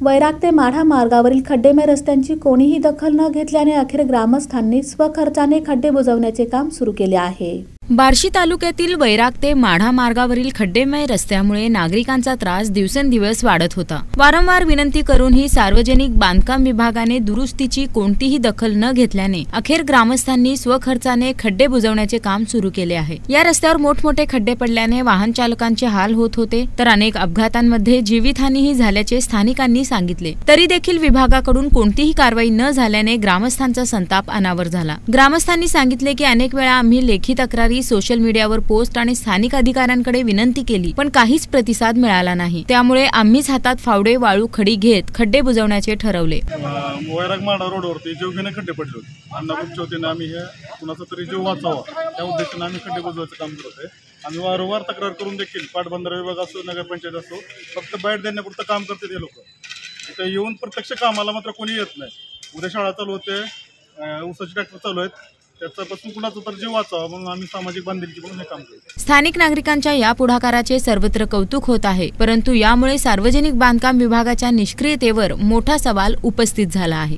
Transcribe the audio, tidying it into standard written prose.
वैराग ते माढा मार्गावरील खड्डेमय रस्त्यांची कोणीही दखल न घेतल्याने अखेर ग्रामस्थांनी स्वखर्चाने खड्डे बुजवण्याचे काम सुरू केले आहे। बार्शी तालुक्यातील वैराग ते माढा मार्गावरील खड्डेमय रस्त्यामुळे नागरिकांचा त्रास दिवसेंदिवस वाढत होता। वारंवार विनंती करूनही सार्वजनिक बांधकाम विभागाने दुरुस्तीची कोणतीही दखल न घेतल्याने अखेर ग्रामस्थांनी स्वखर्चाने खड्डे बुजवण्याचे काम सुरू केले आहे। या रस्त्यावर मोठमोठे खड्डे पडल्याने वाहन चालकांचे हाल होत होते, तर अनेक अपघातांमध्ये जीवितहानीही झाल्याचे स्थानिकांनी सांगितले। तरी देखील विभागाकडून कोणतीही कारवाई न झाल्याने ग्रामस्थांचा संताप अनावर झाला। ग्रामस्थांनी सांगितले की अनेक वेळा आम्ही लेखी तक्रारी सोशल मीडियावर पोस्ट आणि स्थानिक अधिकाऱ्यांकडे विनंती केली, पण काहीच प्रतिसाद मिळाला नाही। त्यामुळे आम्हीच हातात फावडे वाळू खडी घेत खड्डे बुजवण्याचे ठरवले। वैराग माढा रोडवरती जीवघेणे खड्डे पडले होते। अन्नापूरच्या वतीने आम्ही हे कुणाचा तरी जीव वाचावा त्या उद्देशाने आम्ही खड्डे बुजवायचं काम करत आहे। आम्ही वारंवार तक्रार करून देखील पाटबंधारा विभाग असो, नगरपंचायत असो, फक्त बाईट देण्यापुरतं काम करतात हे लोक। इथे येऊन प्रत्यक्ष कामाला मात्र कोणी येत नाही। उद्या शाळा चालू होते, ऊसाचे ट्रॅक्टर चालू आहेत, त्याच्यापासून कुणाचा तर जीव वाचावा म्हणून आम्ही सामाजिक बांधिलकी म्हणून हे काम करतो। स्थानिक नागरिकांच्या या पुढाकाराचे सर्वत्र कौतुक होत आहे, परंतु यामुळे सार्वजनिक बांधकाम विभागाच्या निष्क्रियतेवर मोठा सवाल उपस्थित झाला आहे।